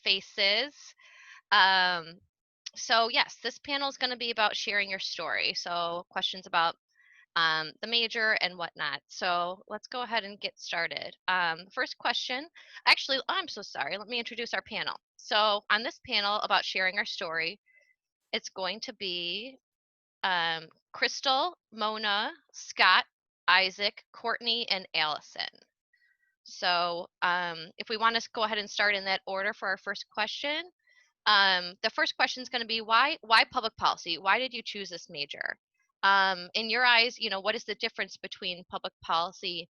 faces. Um, so yes, this panel is going to be about sharing your story. So questions about the major and whatnot. So let's go ahead and get started. First question, actually, I'm so sorry. Let me introduce our panel. So on this panel about sharing our story, it's going to be Crystal, Mona, Scott, Isaac, Courtney, and Allison. So if we want to go ahead and start in that order for our first question, the first question is going to be why public policy? Why did you choose this major? In your eyes, what is the difference between public policy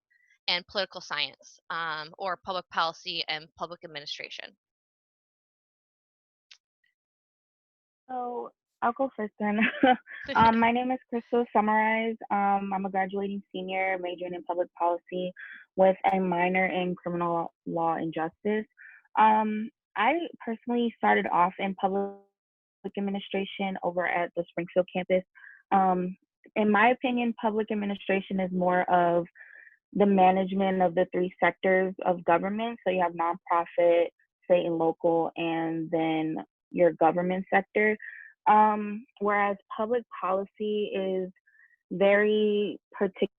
and political science, or public policy and public administration? So I'll go first then. My name is Crystal Summarize. I'm a graduating senior majoring in public policy with a minor in criminal law and justice. I personally started off in public administration over at the Springfield campus. In my opinion, public administration is more of the management of the three sectors of government. So you have nonprofit, state and local, and then your government sector. Whereas public policy is very particular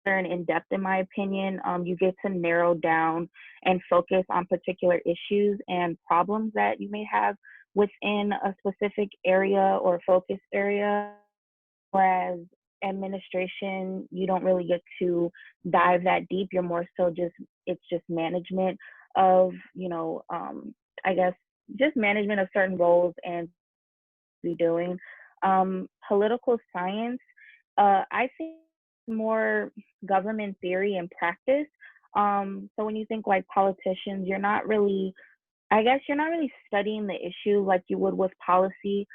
and in depth, in my opinion. You get to narrow down and focus on particular issues and problems that you may have within a specific area or focus area. Whereas administration, you don't really get to dive that deep. You're more so it's just management of, I guess, just management of certain roles and be doing. Political science, I think more government theory and practice. So when you think like politicians, you're not really studying the issue like you would with policy.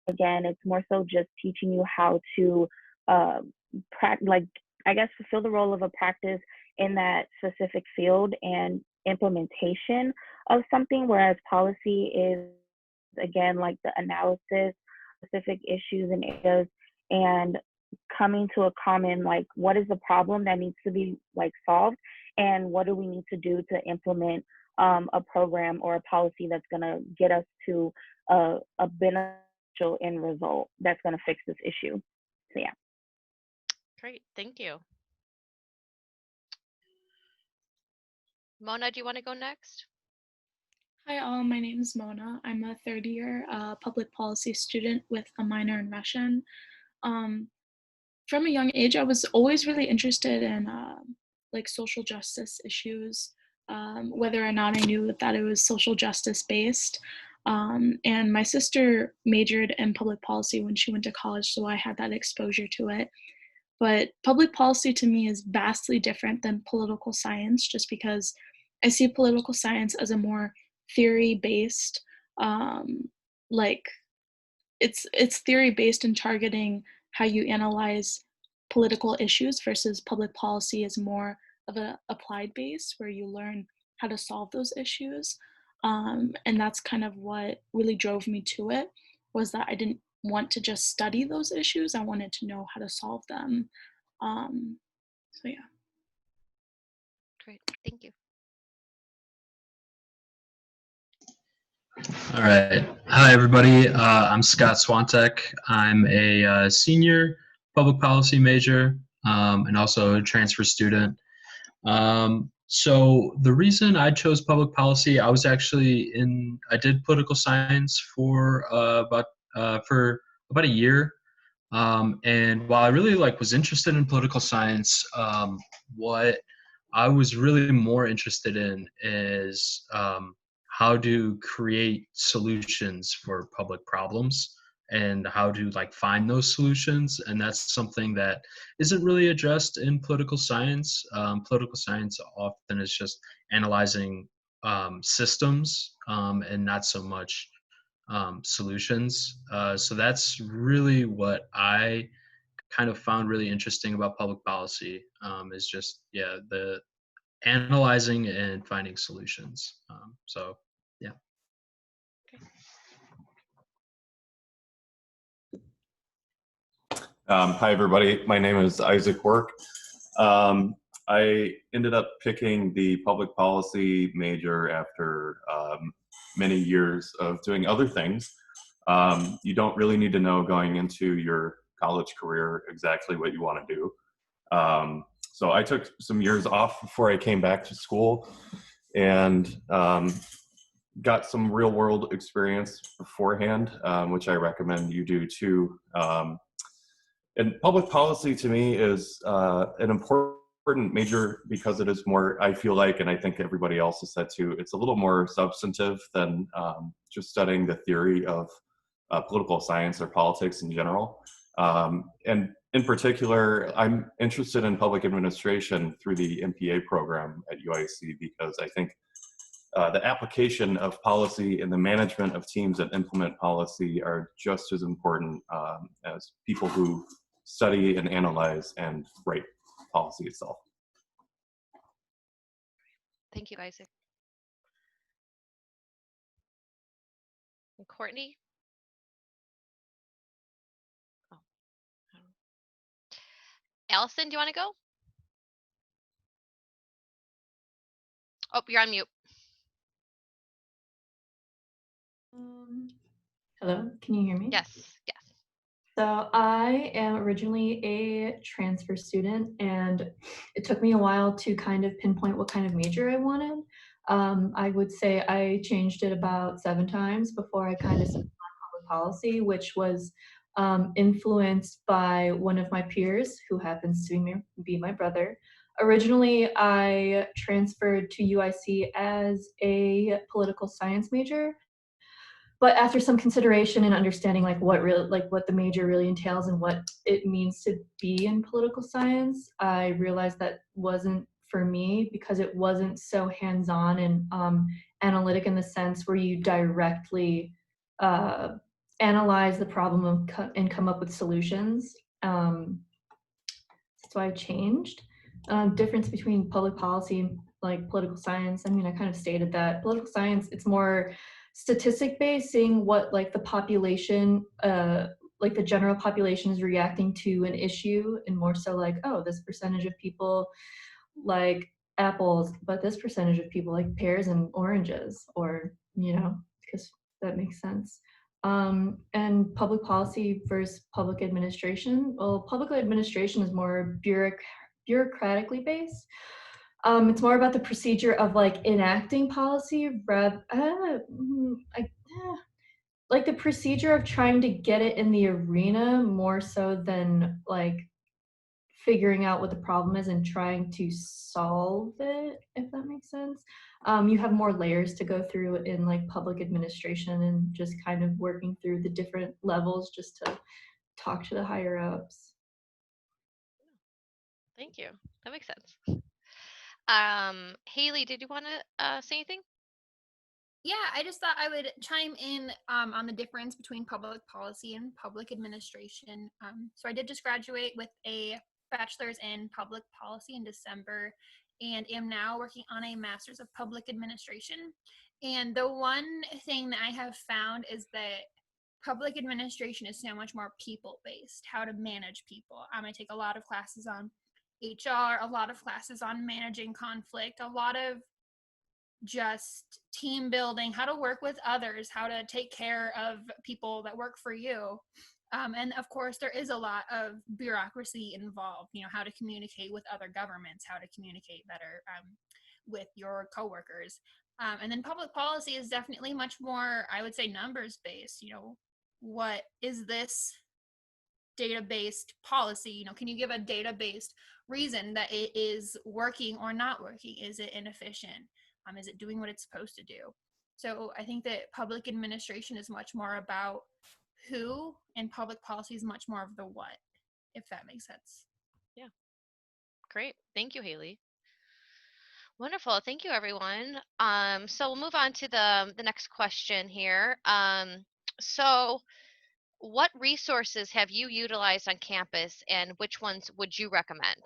Again, it's more so just teaching you how to fulfill the role of a practice in that specific field and implementation of something, whereas policy is again like the analysis specific issues and areas and coming to a common like what is the problem that needs to be like solved and what do we need to do to implement a program or a policy that's going to get us to a beneficial end result that's going to fix this issue. So yeah. Great, thank you. Mona, do you want to go next? Hi all, my name is Mona. I'm a third year public policy student with a minor in Russian. From a young age, I was always really interested in like social justice issues, whether or not I knew that it was social justice based. And my sister majored in public policy when she went to college, so I had that exposure to it. But public policy to me is vastly different than political science, just because I see political science as a more theory-based, like it's theory-based in targeting how you analyze political issues versus public policy is more of an applied base where you learn how to solve those issues. And that's kind of what really drove me to it, was that I didn't want to just study those issues. I wanted to know how to solve them. So yeah. Great, thank you. All right. Hi, everybody. I'm Scott Swantek. I'm a senior public policy major and also a transfer student. So the reason I chose public policy, I did political science for about a year. And while I really was interested in political science, what I was really more interested in is how to create solutions for public problems and how to find those solutions. And that's something that isn't really addressed in political science. Political science often is just analyzing systems and not so much solutions. So that's really what I kind of found really interesting about public policy, is just, the analyzing and finding solutions. So yeah. Hi, everybody. My name is Isaac Work. I ended up picking the public policy major after many years of doing other things. You don't really need to know going into your college career exactly what you want to do. So I took some years off before I came back to school and got some real world experience beforehand, which I recommend you do too. And public policy to me is an important major because it is more, I feel like, and I think everybody else has said too, it's a little more substantive than just studying the theory of political science or politics in general. And in particular, I'm interested in public administration through the MPA program at UIC because I think the application of policy and the management of teams that implement policy are just as important as people who study and analyze and write policy itself. Thank you, Isaac. And Courtney? Oh, I don't know. Allison, do you want to go? Oh, you're on mute. Hello, can you hear me? Yes, yes. So I am originally a transfer student, and it took me a while to kind of pinpoint what kind of major I wanted. I would say I changed it about 7 times before I kind of settled on public policy, which was influenced by one of my peers who happens to be my brother. Originally, I transferred to UIC as a political science major, but after some consideration and understanding what the major really entails and what it means to be in political science, I realized that wasn't for me because it wasn't so hands-on and analytic in the sense where you directly analyze the problem and come up with solutions. That's why I changed. Difference between public policy and like political science. I mean, I kind of stated that political science, it's more statistic based, seeing what like the population, like the general population is reacting to an issue, and more so like, oh, this percentage of people like apples, but this percentage of people like pears and oranges, or, because that makes sense. And public policy versus public administration. Well, public administration is more bureaucratically based. It's more about the procedure of like enacting policy, like the procedure of trying to get it in the arena more so than like figuring out what the problem is and trying to solve it, if that makes sense. You have more layers to go through in like public administration and just kind of working through the different levels just to talk to the higher ups. Thank you. That makes sense. Haley, did you want to say anything? Yeah, I just thought I would chime in on the difference between public policy and public administration. So I did just graduate with a bachelor's in public policy in December and am now working on a master's of public administration. And the one thing that I have found is that public administration is so much more people-based, how to manage people. I take a lot of classes on HR, a lot of classes on managing conflict, a lot of just team building, how to work with others, how to take care of people that work for you. And of course, there is a lot of bureaucracy involved, how to communicate with other governments, how to communicate better with your coworkers. And then public policy is definitely much more, I would say, numbers based. What is this data-based policy? Can you give a data-based reason that it is working or not working? Is it inefficient? Is it doing what it's supposed to do? So I think that public administration is much more about who, and public policy is much more of the what, if that makes sense. Yeah. Great. Thank you, Haley. Wonderful. Thank you, everyone. So we'll move on to the next question here. So what resources have you utilized on campus, and which ones would you recommend?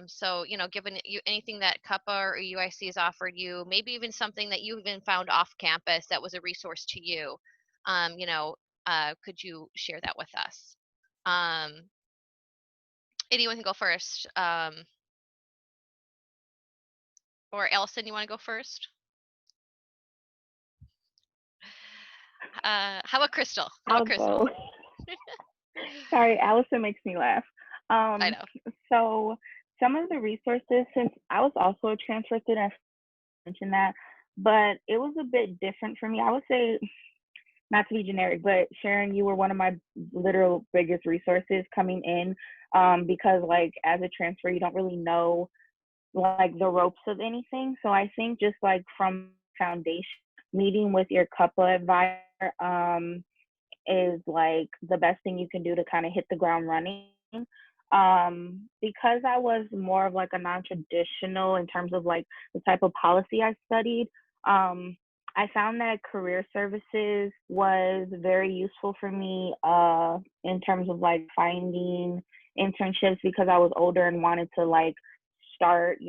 So, given you anything that CUPPA or UIC has offered you, maybe even something that you even found off campus that was a resource to you, could you share that with us? Anyone can go first. Or Allison, you want to go first? How about Crystal? How about I'll Crystal? go. Sorry, Allison makes me laugh. I Um, know. so some of the resources, since I was also a transfer student, I mentioned that, but it was a bit different for me. I would say, not to be generic, but Sharon, you were one of my literal biggest resources coming in, because like as a transfer, you don't really know like the ropes of anything. So I think just like from foundation, meeting with your CUPA advisor, is like the best thing you can do to kind of hit the ground running. Because I was more of like a non-traditional in terms of like the type of policy I studied, I found that career services was very useful for me in terms of like finding internships because I was older and wanted to like start,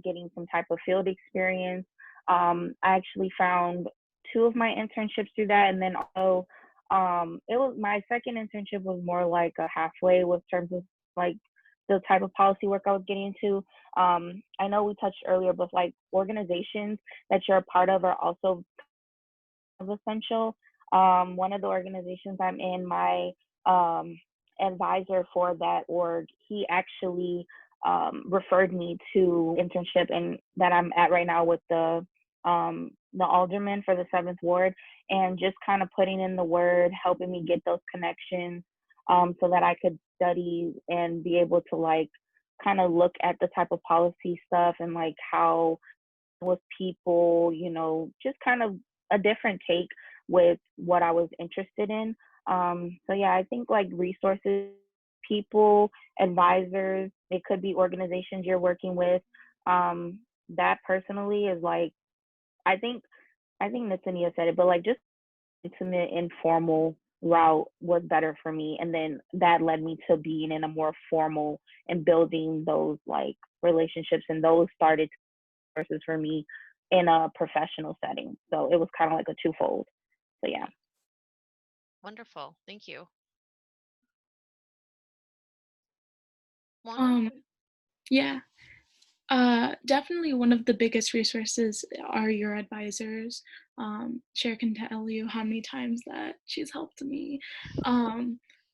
getting some type of field experience. I actually found two of my internships through that, and then also it was my second internship was more like a halfway with terms of like the type of policy work I was getting into. I know we touched earlier, but like organizations that you're a part of are also essential. One of the organizations I'm in, my advisor for that org, he actually referred me to internship and that I'm at right now with the alderman for the 7th ward, and just kind of putting in the word, helping me get those connections, so that I could study and be able to like kind of look at the type of policy stuff and like how with people, just kind of a different take with what I was interested in. So yeah, I think like resources, people, advisors, it could be organizations you're working with. That personally is like, I think Natania said it, but like just intimate, informal route was better for me. And then that led me to being in a more formal and building those like relationships, and those started versus for me in a professional setting. So it was kind of like a twofold. So yeah. Wonderful. Thank you. Mona? Um, yeah. Definitely one of the biggest resources are your advisors. Cher can tell you how many times that she's helped me.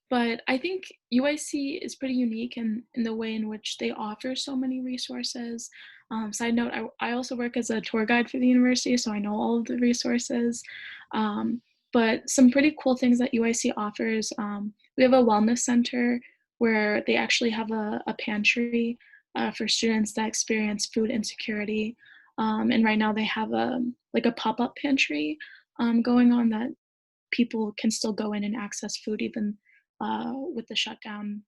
But I think UIC is pretty unique in the way in which they offer so many resources. Side note, I also work as a tour guide for the university, so I know all of the resources. But some pretty cool things that UIC offers, we have a wellness center where they actually have a pantry for students that experience food insecurity. And right now they have a pop-up pantry going on that people can still go in and access food even with the shutdown.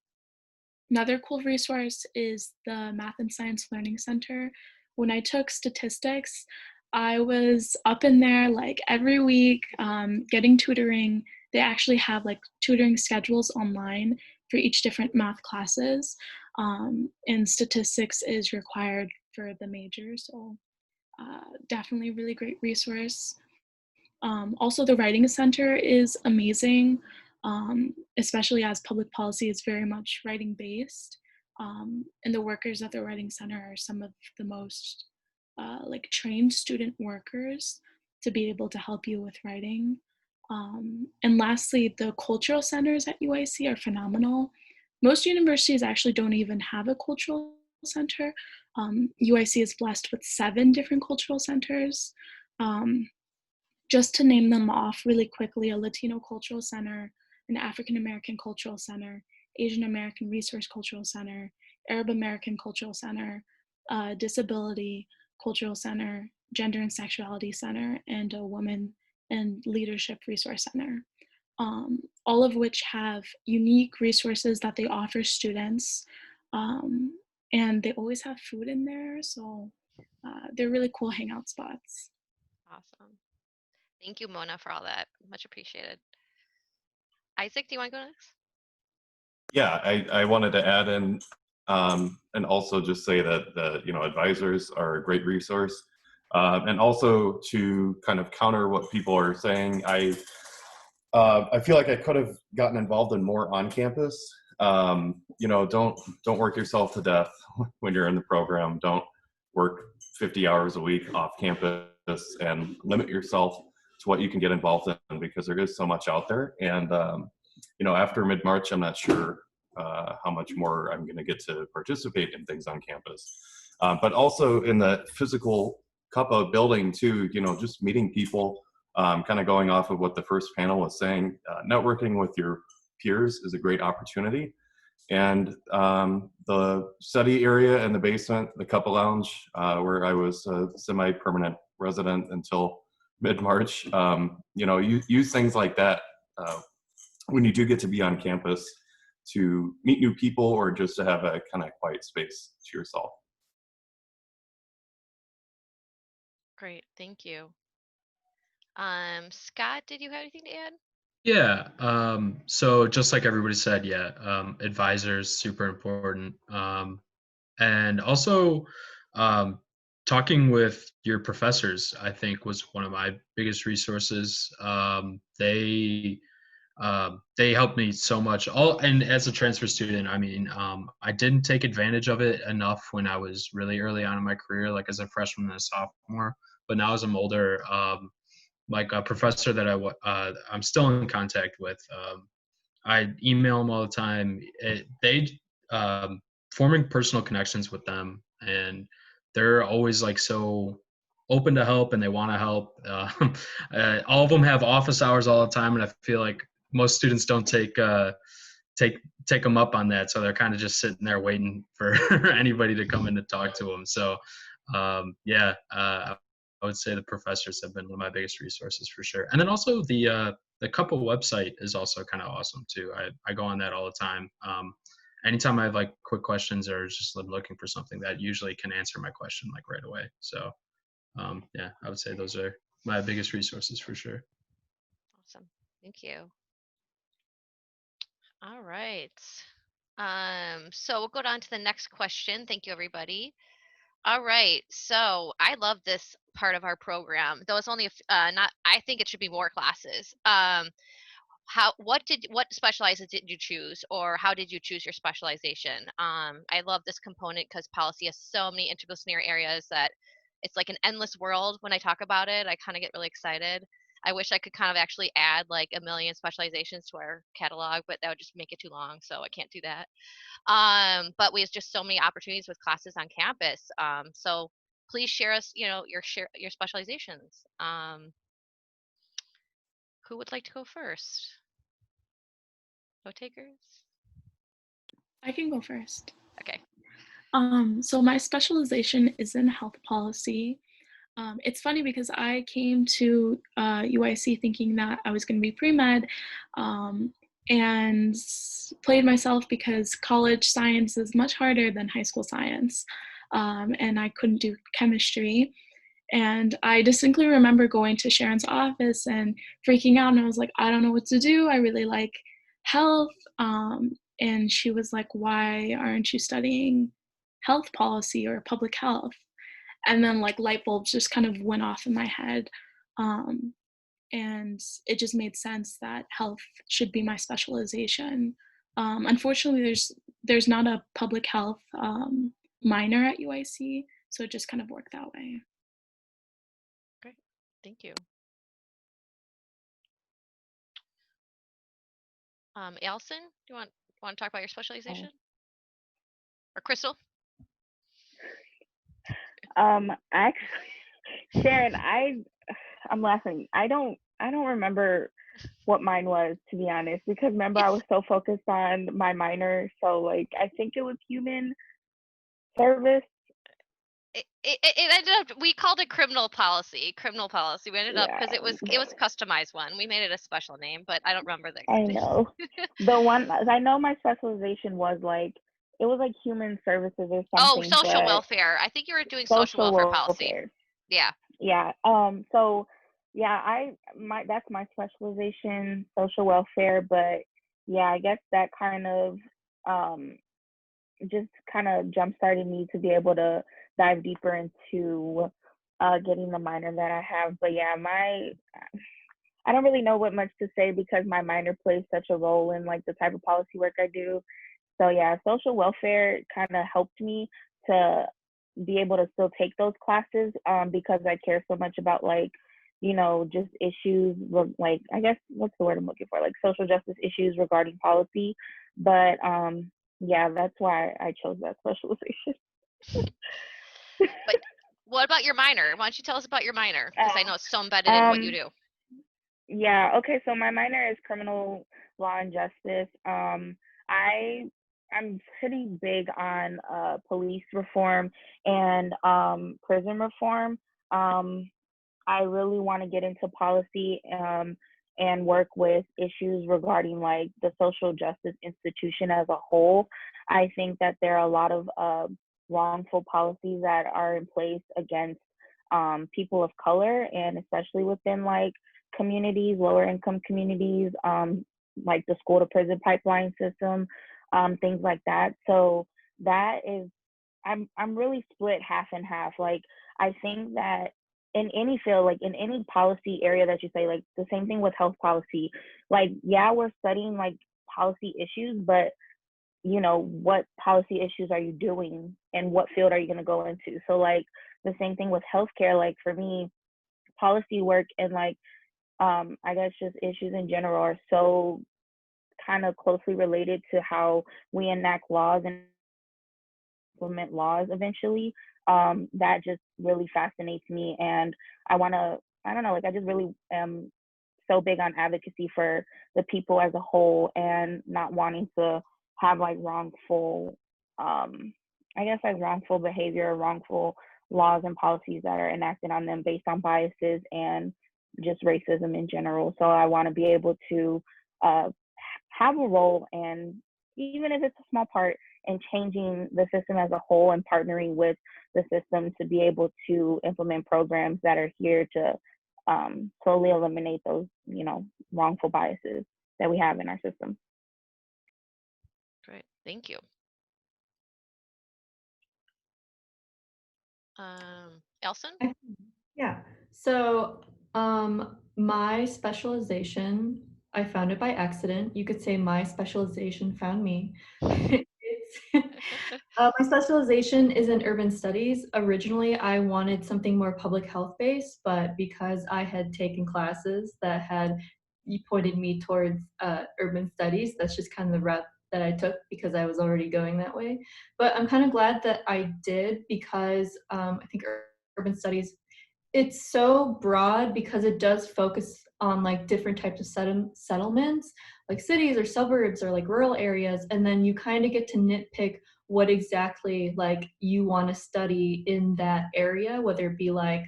Another cool resource is the Math and Science Learning Center. When I took statistics, I was up in there like every week getting tutoring. They actually have like tutoring schedules online for each different math classes. And statistics is required for the major, so definitely a really great resource. Also, the Writing Center is amazing, especially as public policy is very much writing based. And the workers at the Writing Center are some of the most like trained student workers to be able to help you with writing. And lastly, the cultural centers at UIC are phenomenal. Most universities actually don't even have a cultural center. UIC is blessed with 7 different cultural centers. Just to name them off really quickly, a Latino Cultural Center, an African American Cultural Center, Asian American Resource Cultural Center, Arab American Cultural Center, Disability Cultural Center, Gender and Sexuality Center, and a Women and Leadership Resource Center. All of which have unique resources that they offer students. And they always have food in there, so they're really cool hangout spots. Awesome. Thank you, Mona, for all that. Much appreciated. Isaac, do you want to go next? Yeah, I wanted to add in and also just say that the advisors are a great resource, and also to kind of counter what people are saying, I feel like I could have gotten involved in more on campus. Don't work yourself to death when you're in the program. Don't work 50 hours a week off campus and limit yourself to what you can get involved in, because there is so much out there. And after mid-March, I'm not sure how much more I'm going to get to participate in things on campus. But also in the physical Cuppa building too, just meeting people, kind of going off of what the first panel was saying, networking with your peers is a great opportunity. And the study area in the basement, the Cuppa Lounge, where I was a semi-permanent resident until mid-March, use things like that when you do get to be on campus to meet new people or just to have a kind of quiet space to yourself. Great, thank you. Scott, did you have anything to add? Yeah. So just like everybody said, yeah, advisors super important. And also, um, talking with your professors, I think, was one of my biggest resources. They helped me so much. And as a transfer student, I mean, I didn't take advantage of it enough when I was really early on in my career, like as a freshman and a sophomore. But now as I'm older, like a professor that I'm still in contact with. I email them all the time. Forming personal connections with them, and they're always like so open to help, and they want to help. All of them have office hours all the time, and I feel like most students don't take them up on that, so they're kind of just sitting there waiting for anybody to come in to talk to them. So I would say the professors have been one of my biggest resources for sure. And then also the Cuppa website is also kind of awesome too. I go on that all the time. Anytime I have like quick questions or just looking for something, that usually can answer my question like right away. So I would say those are my biggest resources for sure. Awesome, thank you. All right. So we'll go on to the next question. Thank you, everybody. All right. So I love this part of our program. Though it's only not. I think it should be more classes. What specializes did you choose, or how did you choose your specialization? I love this component because policy has so many interdisciplinary areas that it's like an endless world. When I talk about it, I kind of get really excited. I wish I could kind of actually add like a million specializations to our catalog, but that would just make it too long, so I can't do that. But we have just so many opportunities with classes on campus. So please share us, your specializations. Who would like to go first? No takers? I can go first. Okay. So my specialization is in health policy. It's funny because I came to UIC thinking that I was going to be pre-med, and played myself because college science is much harder than high school science, and I couldn't do chemistry. And I distinctly remember going to Sharon's office and freaking out, and I was like, I don't know what to do. I really like health. And she was like, why aren't you studying health policy or public health? And then like light bulbs just kind of went off in my head. And it just made sense that health should be my specialization. Unfortunately, there's not a public health minor at UIC, so it just kind of worked that way. Great. Thank you. Allison, do you want to talk about your specialization? Or Crystal? Actually, Sharon, I'm laughing. I don't remember what mine was, to be honest, because remember I was so focused on my minor. So like I think it was human service. It ended up, we called it criminal policy. We ended up, because it was a customized one. We made it a special name, but I don't remember the I exact name. know. The one I know my specialization was like, it was like human services or something. Oh, social welfare. I think you were doing social welfare policy. Yeah. Yeah. So yeah, that's my specialization, social welfare. But yeah, I guess that kind of just kind of jump started me to be able to dive deeper into getting the minor that I have. But yeah, I don't really know what much to say because my minor plays such a role in like the type of policy work I do. So yeah, social welfare kind of helped me to be able to still take those classes because I care so much about like, you know, just issues like, I guess what's the word I'm looking for, like social justice issues regarding policy. But yeah, that's why I chose that specialization. But what about your minor? Why don't you tell us about your minor? Because I know it's so embedded in what you Um, do. yeah, okay, so my minor is criminal law and justice. I'm pretty big on police reform and prison reform. Um, I really want to get into policy and work with issues regarding like the social justice institution as a whole. I think that there are a lot of wrongful policies that are in place against people of color, and especially within like communities, lower income communities, like the school to prison pipeline system, things like that. So that is, I'm really split half and half. Like I think that in any field, like in any policy area that you say, like the same thing with health policy, like yeah, we're studying like policy issues, but you know, what policy issues are you doing and what field are you going to go into? So like the same thing with healthcare, like for me, policy work and like I guess just issues in general are so kind of closely related to how we enact laws and implement laws eventually. That just really fascinates me, and I want to. I don't know, like I just really am so big on advocacy for the people as a whole, and not wanting to have like wrongful, I guess like wrongful behavior, wrongful laws and policies that are enacted on them based on biases and just racism in general. So I want to be able to uh, have a role, and even if it's a small part, in changing the system as a whole and partnering with the system to be able to implement programs that are here to slowly eliminate those, you know, wrongful biases that we have in our system. Great. Thank you. Elson? Yeah. So, my specialization, I found it by accident. You could say my specialization found me. My specialization is in urban studies. Originally, I wanted something more public health based, but because I had taken classes that had pointed me towards urban studies, that's just kind of the route that I took because I was already going that way. But I'm kind of glad that I did because I think urban studies, it's so broad because it does focus on like different types of settlements, like cities or suburbs or like rural areas, and then you kind of get to nitpick what exactly like you want to study in that area, whether it be like,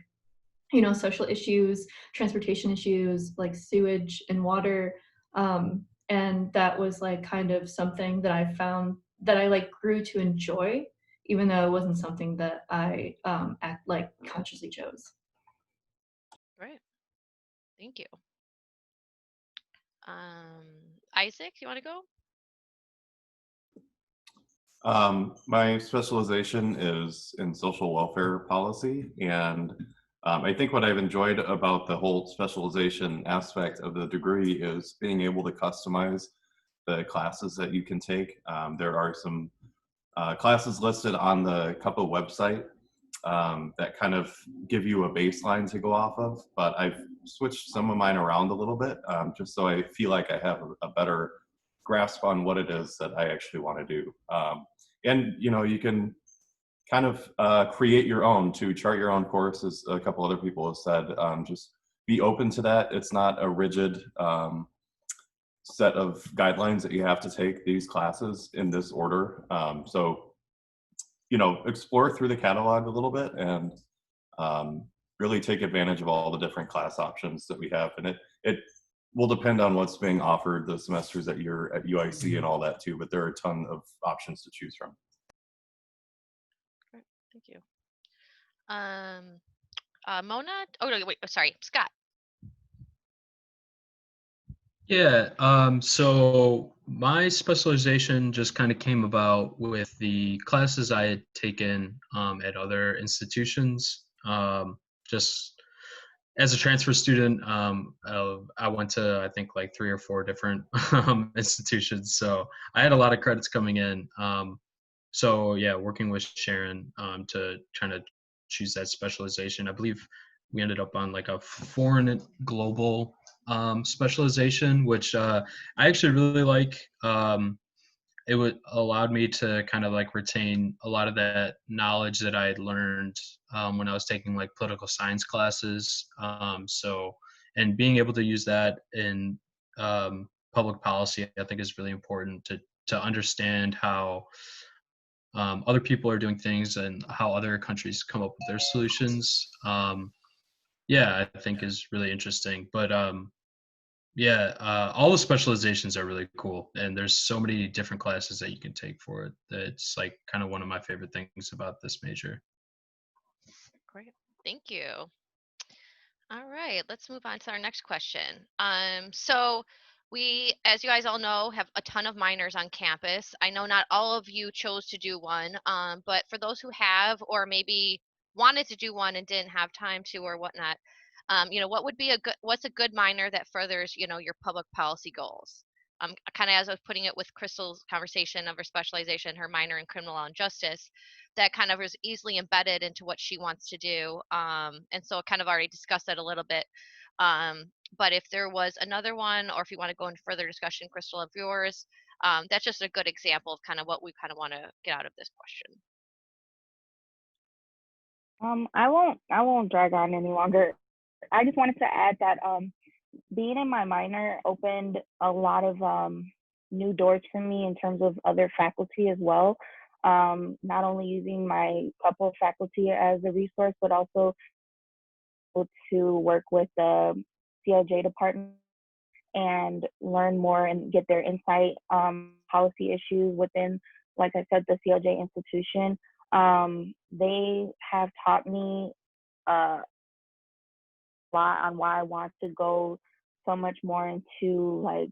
you know, social issues, transportation issues, like sewage and water. And that was like kind of something that I found that I like grew to enjoy, even though it wasn't something that I like consciously chose. Great. Thank you. Um, Isaac, you want to go? My specialization is in social welfare policy, and I think what I've enjoyed about the whole specialization aspect of the degree is being able to customize the classes that you can take. There are some classes listed on the CUPPA website that kind of give you a baseline to go off of, but I've switched some of mine around a little bit just so I feel like I have a better grasp on what it is that I actually want to do. And you know, you can kind of create your own to chart your own course, as a couple other people have said. Just be open to that. It's not a rigid set of guidelines that you have to take these classes in this order. So, you know, explore through the catalog a little bit and really take advantage of all the different class options that we have. And it will depend on what's being offered the semesters that you're at UIC and all that too, but there are a ton of options to choose from. Great. Thank you. Mona? Oh, no, wait. Sorry. Scott. Yeah, so my specialization just kind of came about with the classes I had taken at other institutions. Just as a transfer student, I went to, I think, like 3 or 4 different institutions. So I had a lot of credits coming in. So yeah, working with Sharon to trying to choose that specialization. I believe we ended up on like a foreign and global specialization, which I actually really like. It would allowed me to kind of like retain a lot of that knowledge that I had learned when I was taking like political science classes. So and being able to use that in public policy, I think is really important to understand how other people are doing things and how other countries come up with their solutions. Yeah, I think is really interesting. But yeah, all the specializations are really cool, and there's so many different classes that you can take for it. That it's like kind of one of my favorite things about this major. Great. Thank you. All right, let's move on to our next question. So we, as you guys all know, have a ton of minors on campus. I know not all of you chose to do one, but for those who have, or maybe wanted to do one and didn't have time to, or whatnot, what would be what's a good minor that furthers, your public policy goals? Kind of as I was putting it with Crystal's conversation of her specialization, her minor in criminal law and justice, that kind of is easily embedded into what she wants to do. And so I kind of already discussed that a little bit. But if there was another one, or if you want to go into further discussion, Crystal, of yours, that's just a good example of kind of what we kind of want to get out of this question. I won't drag on any longer. I just wanted to add that being in my minor opened a lot of new doors for me in terms of other faculty as well. Not only using my couple of faculty as a resource, but also to work with the CLJ department and learn more and get their insight policy issues within, like I said, the CLJ institution. They have taught me a lot on why I want to go so much more into like,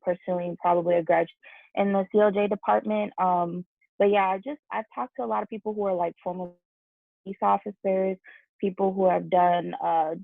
pursuing probably a graduate in the CLJ department. But yeah, I've talked to a lot of people who are like former police officers, people who have done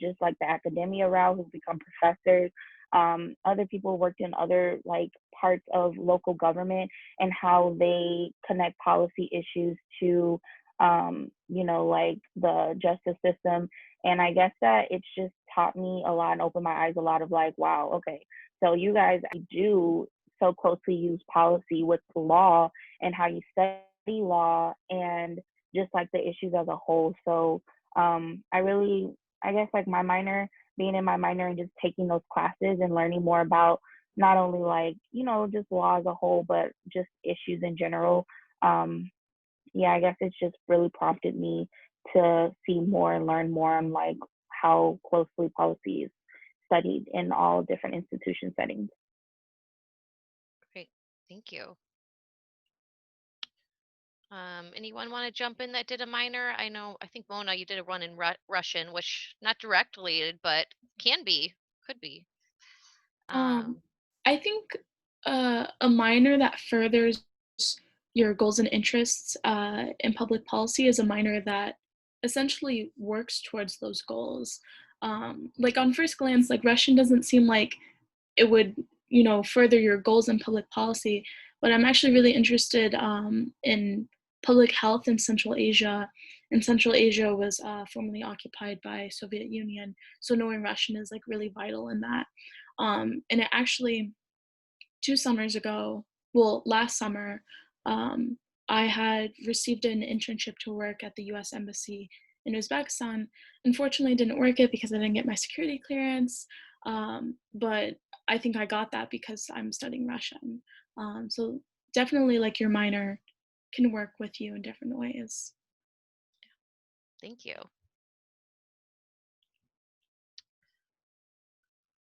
just like the academia route, who've become professors, other people worked in other like parts of local government and how they connect policy issues to, like the justice system. And I guess that it's just taught me a lot and opened my eyes a lot of like, wow, okay, so you guys do so closely use policy with law and how you study law and just like the issues as a whole. So I guess like my minor, being in my minor and just taking those classes and learning more about not only like, just law as a whole, but just issues in general. Yeah, I guess it's just really prompted me to see more and learn more on like how closely policy is studied in all different institution settings. Great. Thank you. Anyone want to jump in that did a minor? I think Mona, you did a run in Russian, which not directly, but could be. Um, Um, I think a minor that furthers your goals and interests in public policy is a minor that essentially works towards those goals. Like on first glance, like Russian doesn't seem like it would, further your goals in public policy. But I'm actually really interested in public health in Central Asia. And Central Asia was formerly occupied by Soviet Union, so knowing Russian is like really vital in that. And it actually 2 summers ago, well, last summer, um, I had received an internship to work at the US Embassy in Uzbekistan. Unfortunately, it didn't work it because I didn't get my security clearance. But I think I got that because I'm studying Russian. So definitely, like your minor can work with you in different ways. Thank you.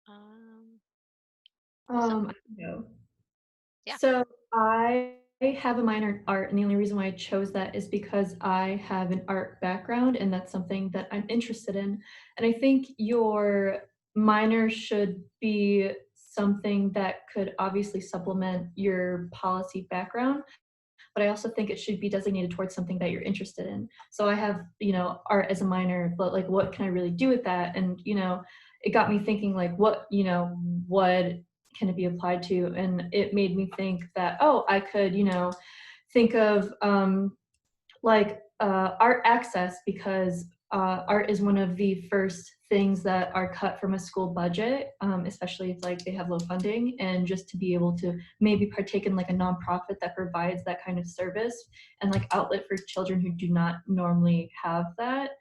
Um, I Someone, can go. yeah. So I have a minor in art, and the only reason why I chose that is because I have an art background, and that's something that I'm interested in. And I think your minor should be something that could obviously supplement your policy background, but I also think it should be designated towards something that you're interested in. So I have, art as a minor, but like, what can I really do with that? And, it got me thinking like, what can it be applied to? And it made me think that, oh, I could, think of like art access, because art is one of the first things that are cut from a school budget, especially if like they have low funding, and just to be able to maybe partake in like a nonprofit that provides that kind of service and like outlet for children who do not normally have that,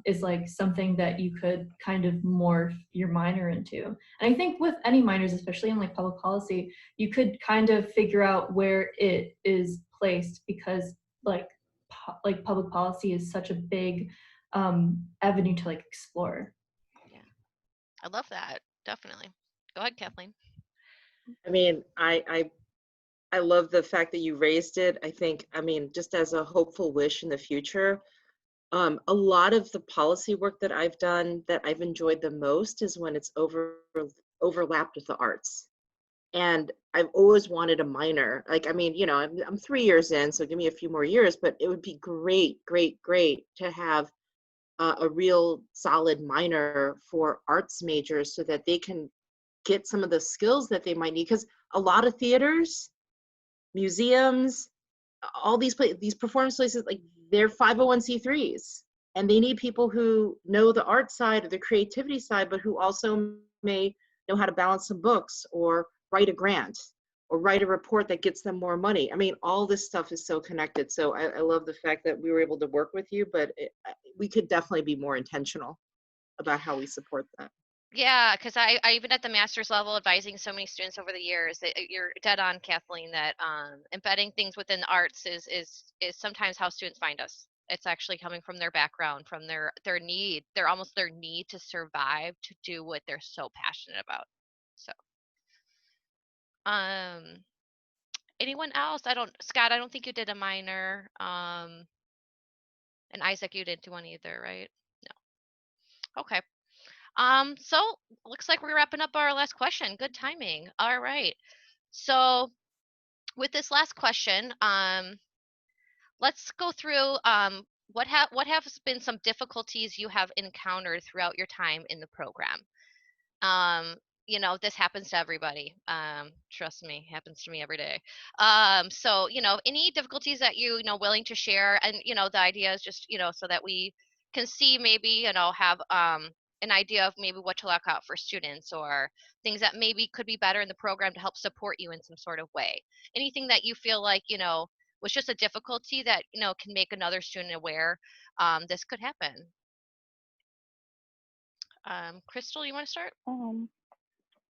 is like something that you could kind of morph your minor into. And I think with any minors, especially in like public policy, you could kind of figure out where it is placed, because like like public policy is such a big avenue to like explore. Yeah, I love that. Definitely. Go ahead, Kathleen. I mean, I love the fact that you raised it. I think, I mean, just as a hopeful wish in the future, a lot of the policy work that I've done that I've enjoyed the most is when it's overlapped with the arts. And I've always wanted a minor. Like, I mean, you know, I'm 3 years in, so give me a few more years, but it would be great, great, great to have a real solid minor for arts majors so that they can get some of the skills that they might need. Because a lot of theaters, museums, all these performance places, like they're 501c3s, and they need people who know the art side or the creativity side, but who also may know how to balance some books or write a grant or write a report that gets them more money. I mean, all this stuff is so connected. So I love the fact that we were able to work with you, but we could definitely be more intentional about how we support that. Yeah, because I even at the master's level advising so many students over the years that you're dead on, Kathleen, that embedding things within the arts is sometimes how students find us. It's actually coming from their background, from their need, their almost their need to survive to do what they're so passionate about. So, um, anyone else? Scott, I don't think you did a minor. And Isaac, you didn't do one either, right? No. Okay. So looks like we're wrapping up our last question. Good timing. All right. So with this last question, let's go through what have been some difficulties you have encountered throughout your time in the program. um this happens to everybody. Trust me, happens to me every day. So any difficulties that willing to share, and the idea is just so that we can see, maybe have an idea of maybe what to look out for students, or things that maybe could be better in the program to help support you in some sort of way. Anything that you feel like was just a difficulty that can make another student aware this could happen. Crystal, you want to start?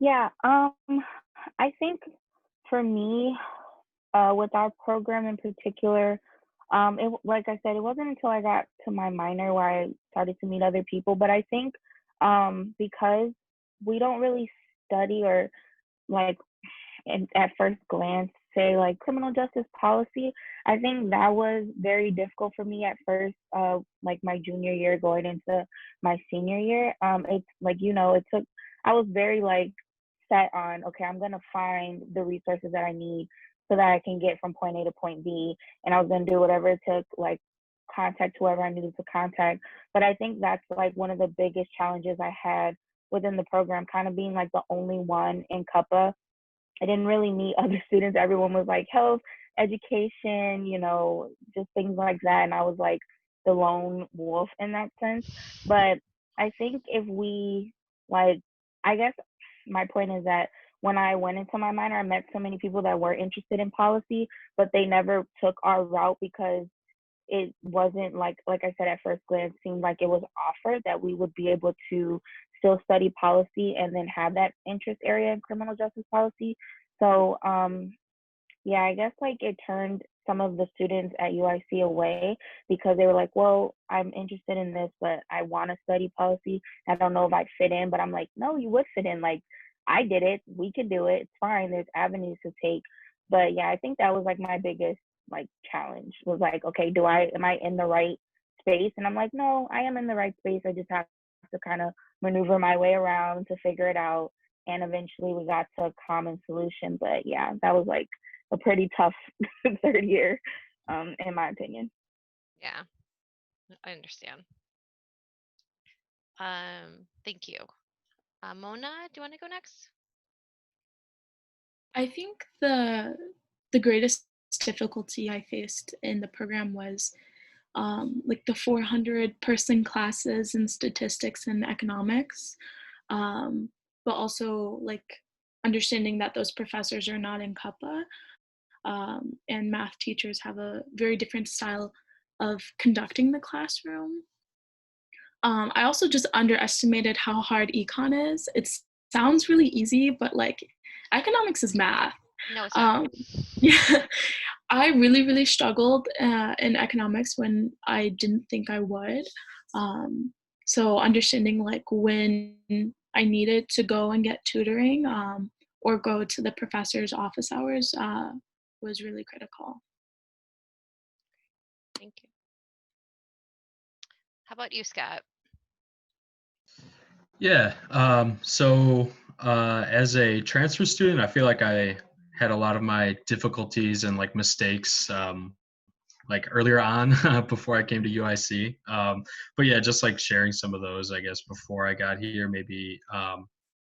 Yeah, I think for me, with our program in particular, like I said, it wasn't until I got to my minor where I started to meet other people. But I think because we don't really study or like at first glance say like criminal justice policy, I think that was very difficult for me at first, like my junior year going into my senior year. It's like it took, I was very like set on, okay, I'm gonna find the resources that I need so that I can get from point A to point B, and I was gonna do whatever it took, like contact whoever I needed to contact. But I think that's like one of the biggest challenges I had within the program, kind of being like the only one in Cuppa. I didn't really meet other students. Everyone was like health, education, just things like that. And I was like the lone wolf in that sense. But I think if we, like, I guess my point is that when I went into my minor, I met so many people that were interested in policy, but they never took our route because it wasn't like I said, at first glance seemed like it was offered that we would be able to still study policy and then have that interest area in criminal justice policy. So yeah, I guess like it turned some of the students at UIC away because they were like, well, I'm interested in this, but I want to study policy. I don't know if I fit in, but I'm like, no, you would fit in. Like, I did it. We could do it. It's fine. There's avenues to take. But yeah, I think that was like my biggest like challenge was like, okay, am I in the right space? And I'm like, no, I am in the right space. I just have to kind of maneuver my way around to figure it out. And eventually we got to a common solution. But yeah, that was like a pretty tough third year, in my opinion. Yeah, I understand. Thank you. Mona, do you want to go next? I think the greatest biggest difficulty I faced in the program was like the 400-person classes in statistics and economics, but also like understanding that those professors are not in CUPA, and math teachers have a very different style of conducting the classroom. I also just underestimated how hard econ is. It sounds really easy, but like economics is math. No, it's not. Yeah, I really, really struggled in economics when I didn't think I would. So understanding like when I needed to go and get tutoring, or go to the professor's office hours, was really critical. Thank you. How about you, Scott? Yeah. As a transfer student, I feel like I had a lot of my difficulties and like mistakes like earlier on before I came to UIC. But yeah, just like sharing some of those, I guess, before I got here, maybe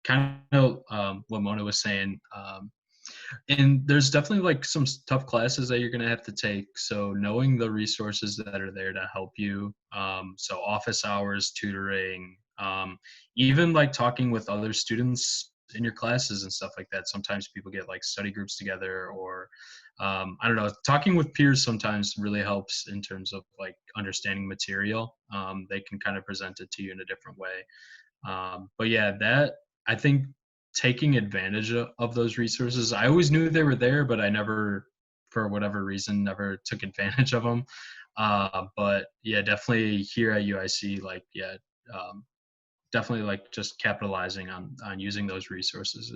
kind of what Mona was saying. And there's definitely like some tough classes that you're going to have to take. So knowing the resources that are there to help you. So office hours, tutoring, even like talking with other students in your classes and stuff like that. Sometimes people get like study groups together, or I don't know, talking with peers sometimes really helps in terms of like understanding material. They can kind of present it to you in a different way. But yeah, that I think taking advantage of those resources, I always knew they were there, but I never, for whatever reason, never took advantage of them. But yeah, definitely here at UIC, like, yeah, definitely like just capitalizing on using those resources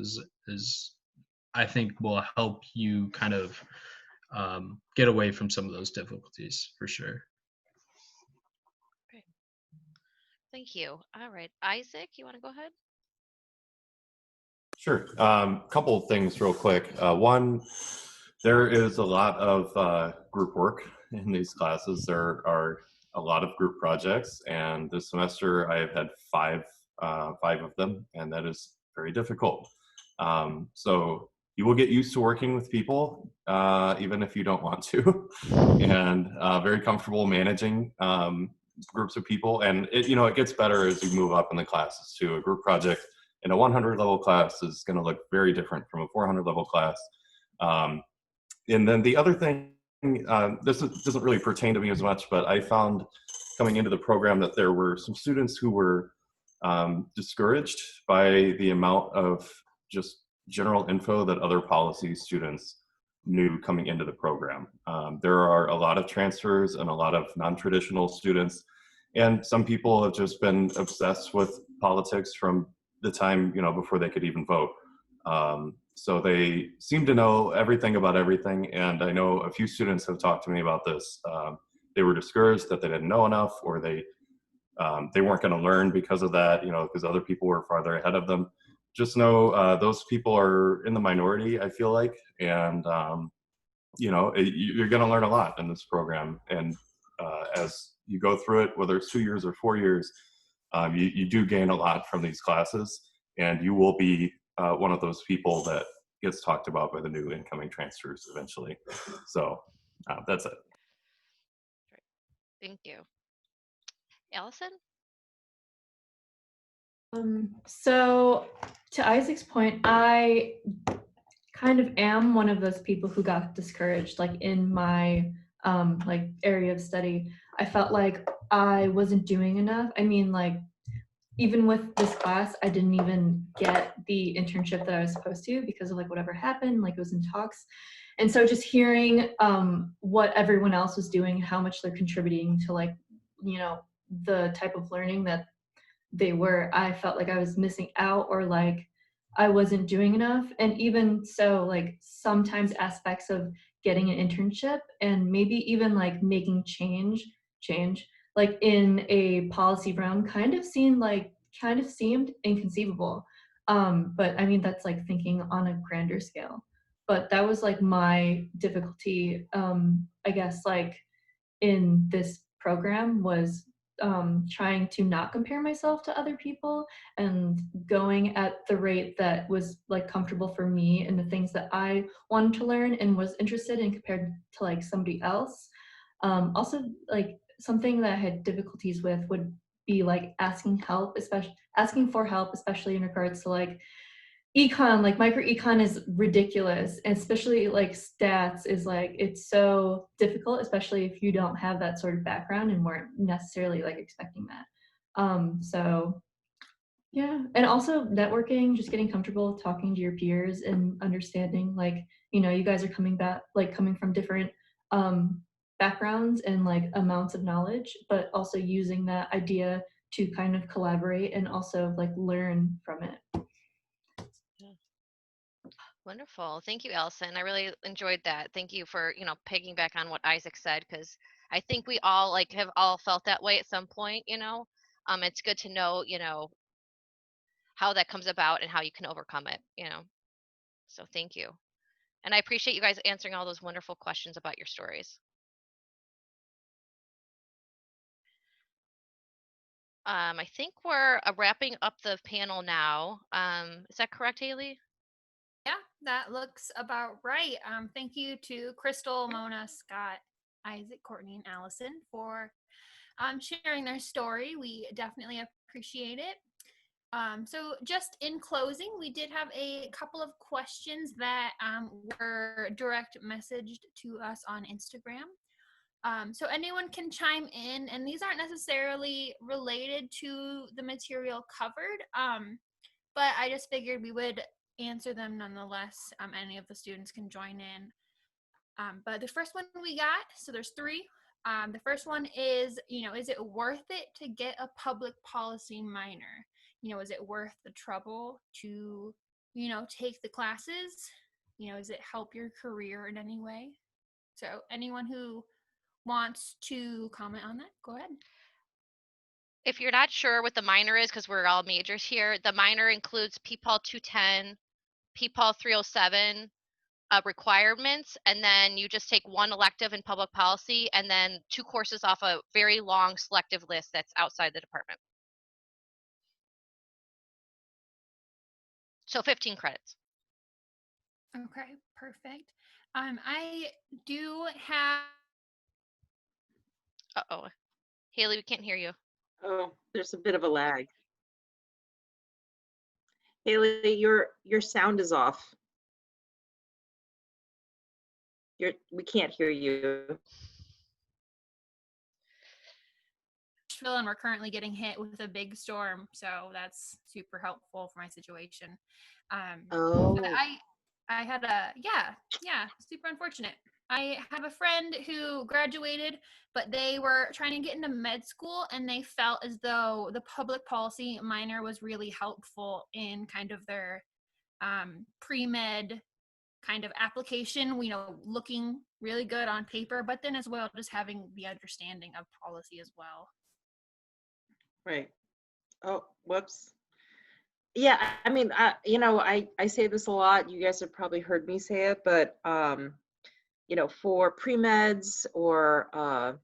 is I think will help you kind of get away from some of those difficulties for sure. Great. Thank you. All right. Isaac, you want to go ahead? Sure. Couple of things real quick. One, there is a lot of group work in these classes. There are a lot of group projects, and this semester I have had five of them, and that is very difficult. So you will get used to working with people, even if you don't want to, and very comfortable managing groups of people. And it gets better as you move up in the classes too. A group project in a 100 level class is going to look very different from a 400 level class. And then the other thing, doesn't really pertain to me as much, but I found coming into the program that there were some students who were discouraged by the amount of just general info that other policy students knew coming into the program. There are a lot of transfers and a lot of non-traditional students, and some people have just been obsessed with politics from the time before they could even vote. So they seem to know everything about everything, and I know a few students have talked to me about this. They were discouraged that they didn't know enough, or they weren't going to learn because of that, because other people were farther ahead of them. Just know those people are in the minority, I feel like, and you're going to learn a lot in this program. And as you go through it, whether it's 2 years or 4 years, you do gain a lot from these classes, and you will be one of those people that gets talked about by the new incoming transfers eventually. So that's it. Great. Thank you. Allison? So to Isaac's point, I kind of am one of those people who got discouraged, like in my like area of study. I felt like I wasn't doing enough. I mean, like, even with this class, I didn't even get the internship that I was supposed to because of like whatever happened, like it was in talks. And so just hearing what everyone else was doing, how much they're contributing to like, the type of learning that they were, I felt like I was missing out, or like I wasn't doing enough. And even so, like sometimes aspects of getting an internship and maybe even like making change like in a policy realm kind of seemed inconceivable. But I mean, that's like thinking on a grander scale. But that was like my difficulty, I guess, like in this program was trying to not compare myself to other people and going at the rate that was like comfortable for me and the things that I wanted to learn and was interested in compared to like somebody else. Also, like something that I had difficulties with would be like asking for help, especially in regards to like econ, like micro econ is ridiculous, and especially like stats is like it's so difficult, especially if you don't have that sort of background and weren't necessarily like expecting that. So yeah, and also networking, just getting comfortable talking to your peers and understanding like, you know, you guys are coming from different backgrounds and like amounts of knowledge, but also using that idea to kind of collaborate and also like learn from it. Wonderful. Thank you, Allison. I really enjoyed that. Thank you for, piggyback on what Isaac said, because I think we all like have all felt that way at some point. It's good to know, how that comes about and how you can overcome it. So thank you. And I appreciate you guys answering all those wonderful questions about your stories. I think we're wrapping up the panel now. Is that correct, Haley? Yeah, that looks about right. Thank you to Crystal, Mona, Scott, Isaac, Courtney, and Allison for sharing their story. We definitely appreciate it. So just in closing, we did have a couple of questions that were direct messaged to us on Instagram. So anyone can chime in, and these aren't necessarily related to the material covered, but I just figured we would answer them nonetheless. Any of the students can join in. But the first one we got, so there's three. The first one is, is it worth it to get a public policy minor? Is it worth the trouble to, take the classes? Does it help your career in any way? So anyone who wants to comment on that, go ahead. If you're not sure what the minor is, because we're all majors here, the minor includes PPOL 210, PPOL 307 requirements, and then you just take one elective in public policy and then 2 courses off a very long selective list that's outside the department. So 15 credits. Okay, perfect. I do have. Uh-oh. Haley, we can't hear you. Oh, there's a bit of a lag. Haley, your sound is off. We can't hear you. And we're currently getting hit with a big storm, so that's super helpful for my situation. But I had super unfortunate. I have a friend who graduated, but they were trying to get into med school, and they felt as though the public policy minor was really helpful in kind of their pre-med kind of application, looking really good on paper, but then as well just having the understanding of policy as well. Right. Oh, whoops. Yeah, I mean, I say this a lot. You guys have probably heard me say it, but for pre-meds or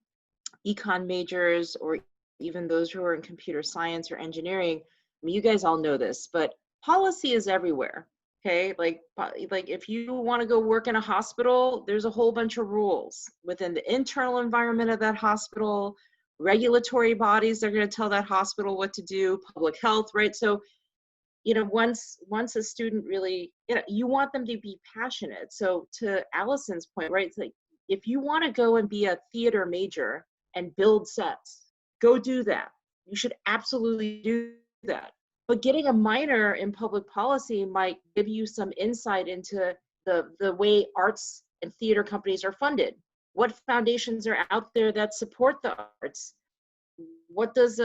econ majors, or even those who are in computer science or engineering, I mean, you guys all know this, but policy is everywhere. Okay, like if you want to go work in a hospital, there's a whole bunch of rules within the internal environment of that hospital, regulatory bodies that are going to tell that hospital what to do, public health, right? So, once a student really, you want them to be passionate. So to Allison's point, right? It's like, if you want to go and be a theater major and build sets, go do that. You should absolutely do that. But getting a minor in public policy might give you some insight into the way arts and theater companies are funded. What foundations are out there that support the arts? What does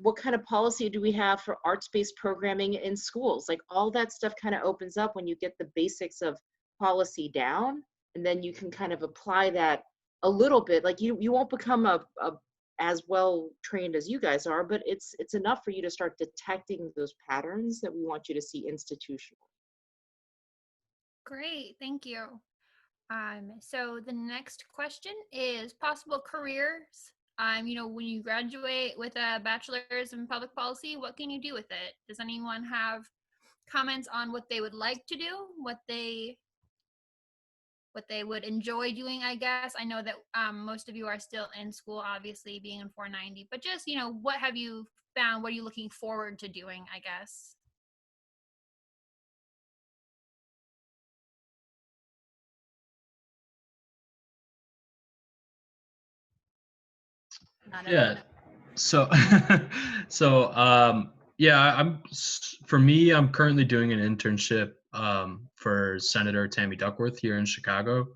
what kind of policy do we have for arts-based programming in schools? Like, all that stuff kind of opens up when you get the basics of policy down, and then you can kind of apply that a little bit. Like, you won't become a as well trained as you guys are, but it's enough for you to start detecting those patterns that we want you to see institutionally. Great, thank you. So the next question is possible careers when you graduate with a bachelor's in public policy, what can you do with it? Does anyone have comments on what they would like to do, what they would enjoy doing, I guess? I know that most of you are still in school, obviously, being in 490, but just, what have you found? What are you looking forward to doing, I guess? Not Yeah. everyone. So, yeah, for me, I'm currently doing an internship for Senator Tammy Duckworth here in Chicago.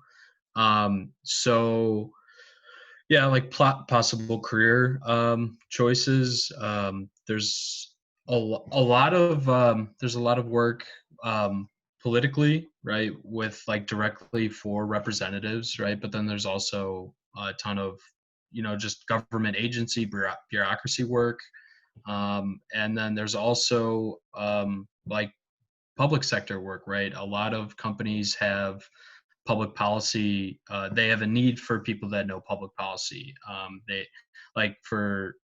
So yeah, like possible career choices. There's there's a lot of work politically, right, with like directly for representatives, right? But then there's also a ton of just government agency bureaucracy work, and then there's also like public sector work, right? A lot of companies have public policy. They have a need for people that know public policy. They like for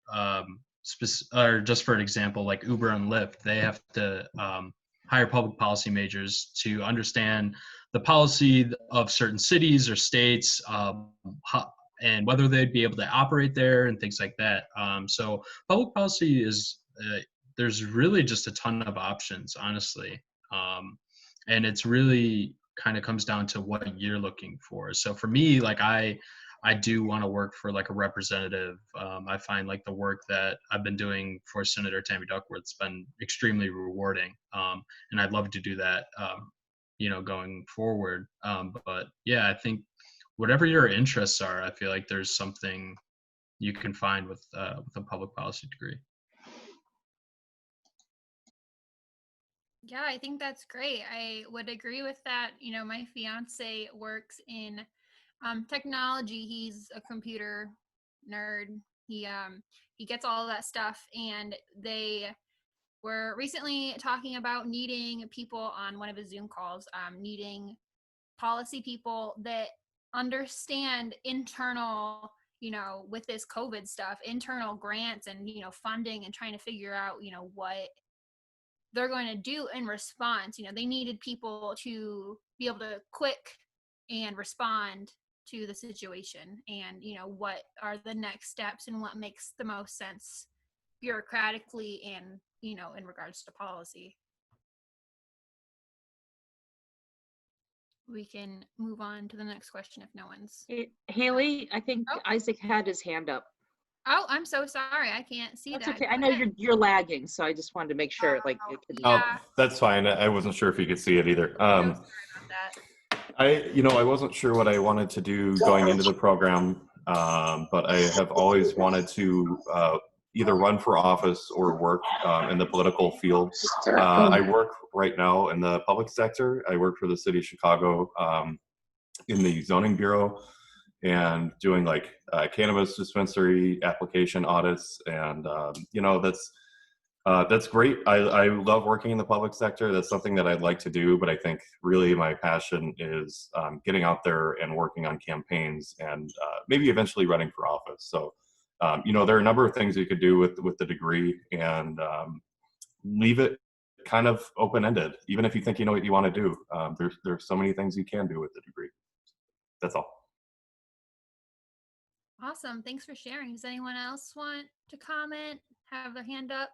or just for an example, like Uber and Lyft, they have to hire public policy majors to understand the policy of certain cities or states, and whether they'd be able to operate there and things like that. So public policy is there's really just a ton of options, honestly. And it's really kind of comes down to what you're looking for. So for me, like I do want to work for like a representative. I find like the work that I've been doing for Senator Tammy Duckworth's been extremely rewarding, and I'd love to do that, going forward. But yeah, I think whatever your interests are, I feel like there's something you can find with a public policy degree. Yeah, I think that's great. I would agree with that. My fiance works in technology. He's a computer nerd. He gets all of that stuff, and they were recently talking about needing people on one of his Zoom calls, needing policy people that understand internal, with this COVID stuff, internal grants and funding, and trying to figure out what they're going to do in response. They needed people to be able to quick and respond to the situation, and what are the next steps and what makes the most sense bureaucratically and in regards to policy. We can move on to the next question if no one's. Haley, I think Oh. Isaac had his hand up. Oh, I'm so sorry. I can't see That's that. okay. I know you're lagging, so I just wanted to make sure, like, it could. Oh, Yeah. that's fine. I wasn't sure if you could see it either. So sorry about that. I wasn't sure what I wanted to do going into the program, but I have always wanted to either run for office or work in the political field. I work right now in the public sector. I work for the city of Chicago in the zoning bureau and doing like cannabis dispensary application audits, and that's great. I love working in the public sector. That's something that I'd like to do, but I think really my passion is getting out there and working on campaigns and maybe eventually running for office. So, there are a number of things you could do with the degree, and leave it kind of open-ended. Even if you think you know what you want to do, there's so many things you can do with the degree. That's all. Awesome. Thanks for sharing. Does anyone else want to comment? Have their hand up?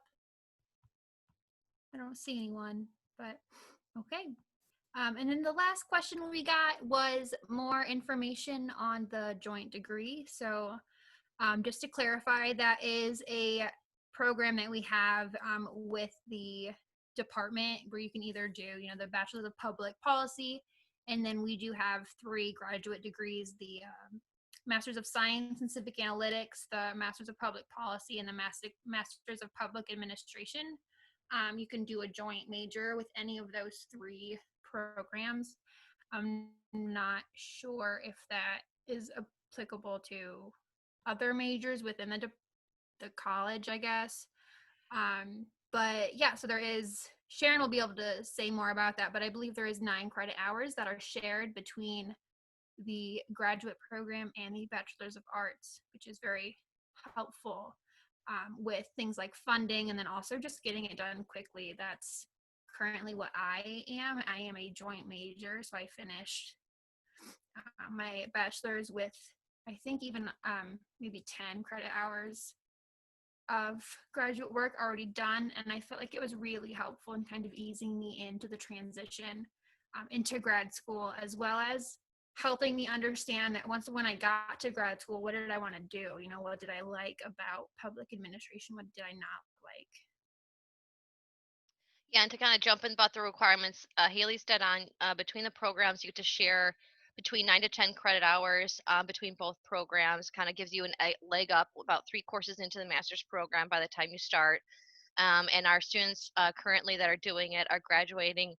I don't see anyone, but okay. And then the last question we got was more information on the joint degree. So just to clarify, that is a program that we have with the department where you can either do, the Bachelor of Public Policy, and then we do have 3 graduate degrees, the Masters of Science in Civic Analytics, the Masters of Public Policy, and the Masters of Public Administration. You can do a joint major with any of those 3 programs. I'm not sure if that is applicable to other majors within the college, I guess. But yeah, so there is, Sharon will be able to say more about that, but I believe there is 9 credit hours that are shared between the graduate program and the Bachelor's of Arts, which is very helpful with things like funding, and then also just getting it done quickly. That's currently what I am. I am a joint major, so I finished my bachelor's with, I think, even maybe 10 credit hours of graduate work already done, and I felt like it was really helpful in kind of easing me into the transition into grad school, as well as helping me understand that when I got to grad school, what did I want to do? What did I like about public administration? What did I not like? Yeah, and to kind of jump in about the requirements, Haley's dead on. Between the programs, you get to share between 9 to 10 credit hours between both programs. Kind of gives you a leg up about 3 courses into the master's program by the time you start. And our students currently that are doing it are graduating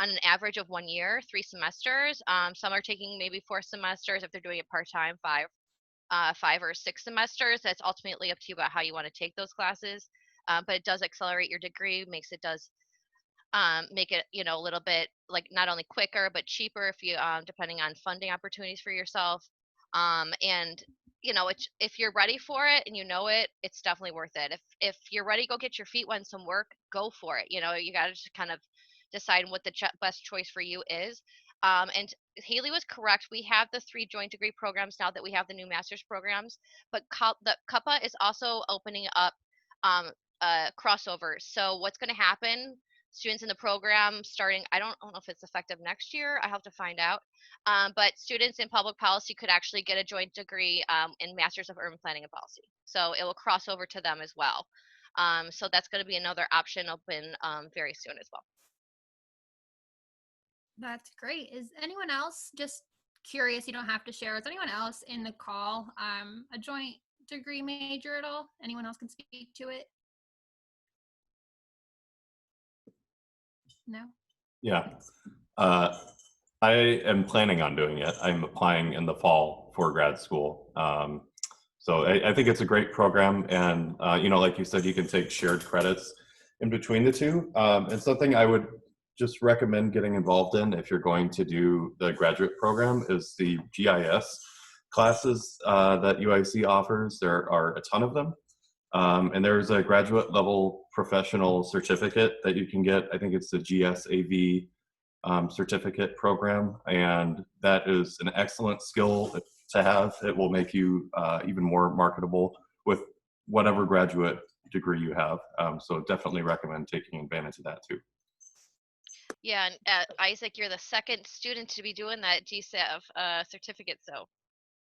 on an average of 1 year, 3 semesters. Some are taking maybe 4 semesters if they're doing it part-time, 5 or 6 semesters. That's ultimately up to you about how you want to take those classes. But it does accelerate your degree, does make it a little bit like not only quicker but cheaper if you depending on funding opportunities for yourself. And if you're ready for it and it's definitely worth it. If you're ready, go get your feet wet in some work, go for it. You got to just kind of decide what the best choice for you is. And Haley was correct. We have the 3 joint degree programs now that we have the new master's programs, but the CUPA is also opening up um, crossovers. So what's going to happen, students in the program starting, I don't know if it's effective next year, I have to find out, but students in public policy could actually get a joint degree in Masters of Urban Planning and Policy. So it will cross over to them as well. So that's going to be another option open very soon as well. That's great. Is anyone else, just curious, you don't have to share, is anyone else in the call a joint degree major at all? Anyone else can speak to it? No? Yeah. I am planning on doing it. I'm applying in the fall for grad school. So I think it's a great program. And, like you said, you can take shared credits in between the two. And something I would just recommend getting involved in if you're going to do the graduate program is the GIS classes that UIC offers. There are a ton of them. And there's a graduate level professional certificate that you can get. I think it's the GSAV certificate program, and that is an excellent skill to have. It will make you even more marketable with whatever graduate degree you have. So definitely recommend taking advantage of that too. Yeah, and Isaac, you're the second student to be doing that GSAV certificate. So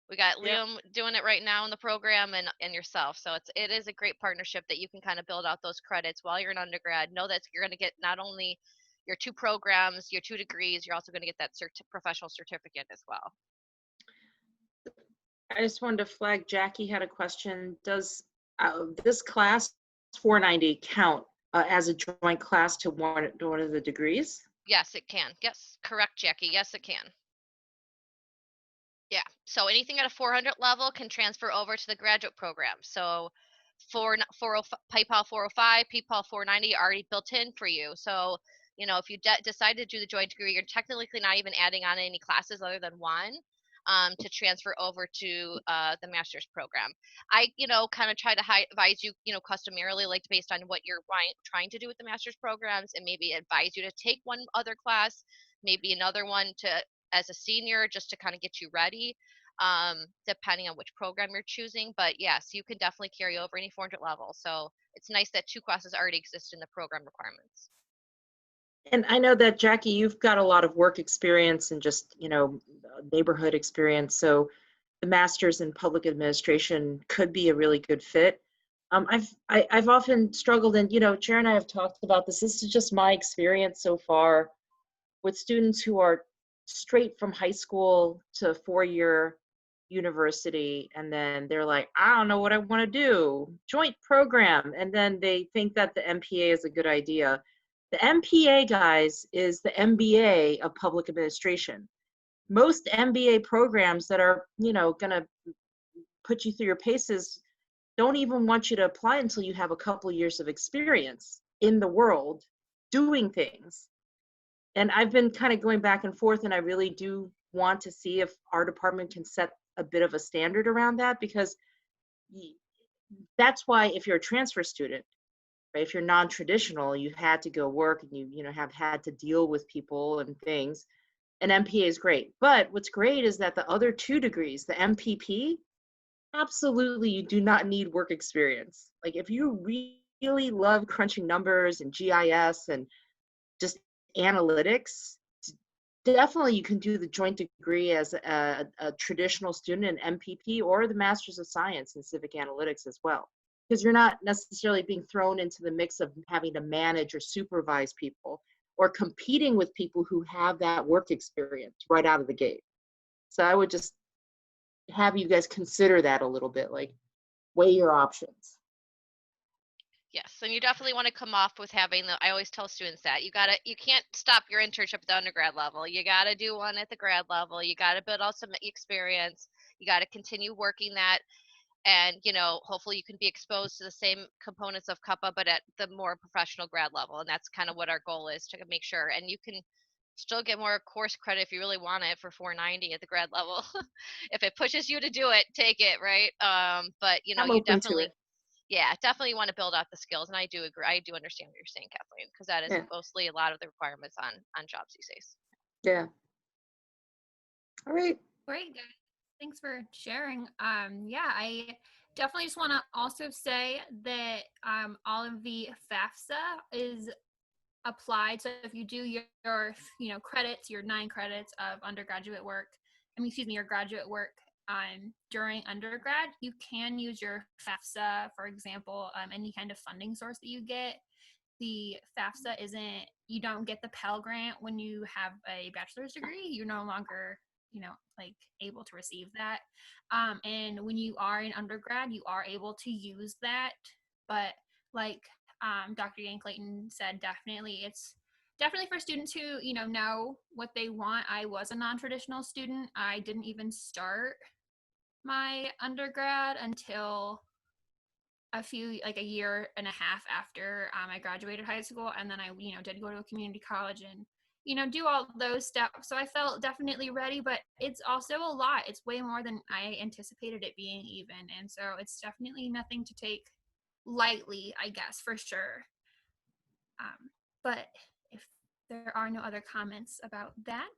we got Liam doing it right now in the program, and yourself. So it is a great partnership that you can kind of build out those credits while you're an undergrad. Know that you're going to get not only your 2 programs, your 2 degrees, you're also going to get that professional certificate as well. I just wanted to flag, Jackie had a question. Does this class 490 count as a joint class to one of the degrees? Yes, it can. Yes, correct, Jackie. Yes, it can. Yeah, so anything at a 400 level can transfer over to the graduate program. So PayPal 405, PayPal 490 are already built in for you. So, if you decide to do the joint degree, you're technically not even adding on any classes other than one to transfer over to the master's program. I, kind of try to advise you, customarily, like based on what you're trying to do with the master's programs, and maybe advise you to take one other class, maybe another one as a senior, just to kind of get you ready, depending on which program you're choosing. But yes, you can definitely carry over any 400 level. So it's nice that 2 classes already exist in the program requirements. And I know that, Jackie, you've got a lot of work experience and just, neighborhood experience. So the master's in public administration could be a really good fit. I've often struggled, and, Chair and I have talked about this. This is just my experience so far with students who are straight from high school to 4-year university, and then they're like, I don't know what I want to do, joint program, and then they think that the MPA is a good idea. The MPA, guys, is the MBA of public administration. Most MBA programs that are, going to put you through your paces don't even want you to apply until you have a couple years of experience in the world doing things. And I've been kind of going back and forth, and I really do want to see if our department can set a bit of a standard around that, because that's why if you're a transfer student, right, if you're non-traditional, you had to go work and you know, have had to deal with people and things. An MPA is great. But what's great is that the other 2 degrees, the MPP, absolutely you do not need work experience. Like if you really love crunching numbers and GIS and just analytics, definitely you can do the joint degree as a traditional student in MPP or the Masters of Science in Civic Analytics as well. Because you're not necessarily being thrown into the mix of having to manage or supervise people or competing with people who have that work experience right out of the gate. So I would just have you guys consider that a little bit, like weigh your options. Yes, and you definitely want to come off with having the, I always tell students that you can't stop your internship at the undergrad level. You gotta do one at the grad level. You gotta build out some experience. You gotta continue working that, and hopefully you can be exposed to the same components of CUPPA, but at the more professional grad level. And that's kind of what our goal is, to make sure. And you can still get more course credit if you really want it for 490 at the grad level. If it pushes you to do it, take it, right? But I'm you open to definitely, it. yeah, definitely want to build out the skills. And I do agree. I do understand what you're saying, Kathleen, because that is Yeah. mostly a lot of the requirements on jobs these days. Yeah. All right. Great, guys. Thanks for sharing. Yeah, I definitely just want to also say that all of the FAFSA is applied. So if you do your credits, your 9 credits of undergraduate work, your graduate work during undergrad, you can use your FAFSA, for example, any kind of funding source that you get. The FAFSA you don't get the Pell Grant when you have a bachelor's degree. You're no longer, able to receive that. And when you are in undergrad, you are able to use that. But like Dr. Yang Clayton said, it's definitely for students who, know what they want. I was a non-traditional student. I didn't even start my undergrad until a year and a half after I graduated high school. And then I, did go to a community college and, do all those steps. So I felt definitely ready, but it's also a lot. It's way more than I anticipated it being even. And so it's definitely nothing to take lightly, I guess, for sure. But if there are no other comments about that,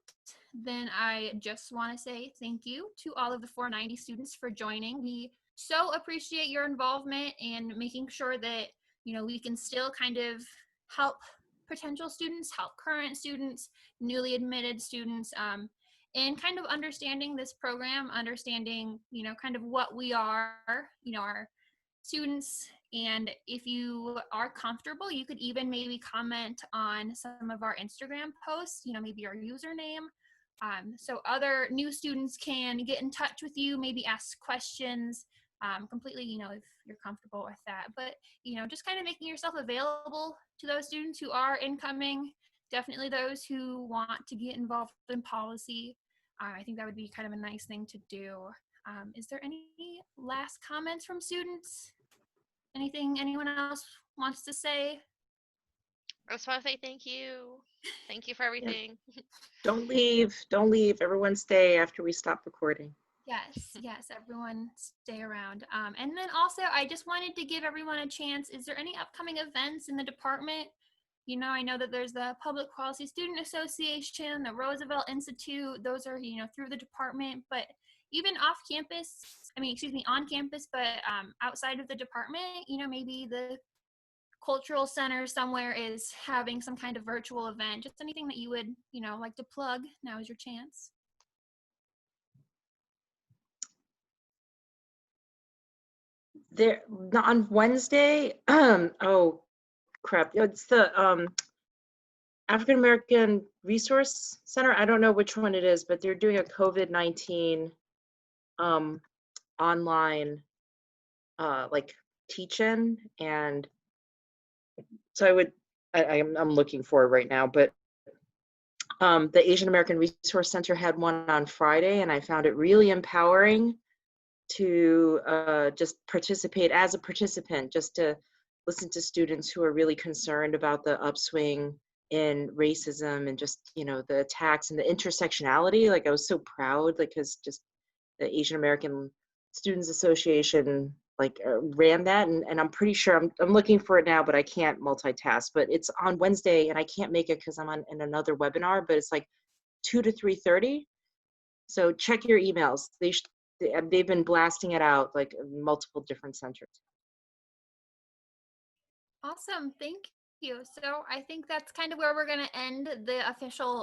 then I just want to say thank you to all of the 490 students for joining. We so appreciate your involvement and making sure that, we can still kind of help potential students, help current students, newly admitted students, and kind of understanding this program, understanding, kind of what we are, our students. And if you are comfortable, you could even maybe comment on some of our Instagram posts, maybe our username. So other new students can get in touch with you, maybe ask questions, completely, if you're comfortable with that. But, just kind of making yourself available to those students who are incoming, definitely those who want to get involved in policy. I think that would be kind of a nice thing to do. Is there any last comments from students? Anything anyone else wants to say? I just want to say thank you. Thank you for everything. Don't leave. Don't leave. Everyone stay after we stop recording. Yes, everyone stay around. And then also, I just wanted to give everyone a chance. Is there any upcoming events in the department? I know that there's the Public Policy Student Association, the Roosevelt Institute. Those are, through the department. But even on campus, but outside of the department, maybe the cultural center somewhere is having some kind of virtual event. Just anything that you would, like to plug. Now is your chance. There on Wednesday, oh crap, it's the African American Resource Center. I don't know which one it is, but they're doing a COVID-19 online like teach-in, and so I'm looking for it right now, but the Asian American Resource Center had one on Friday, and I found it really empowering to just participate as a participant, just to listen to students who are really concerned about the upswing in racism and just, the attacks and the intersectionality. Like I was so proud, like, because just the Asian American Students Association ran that, and I'm pretty sure I'm looking for it now, but I can't multitask. But it's on Wednesday, and I can't make it because I'm in another webinar. But it's like 2 to 3:30. So check your emails. They've been blasting it out like in multiple different centers. Awesome, thank you. So I think that's kind of where we're going to end the official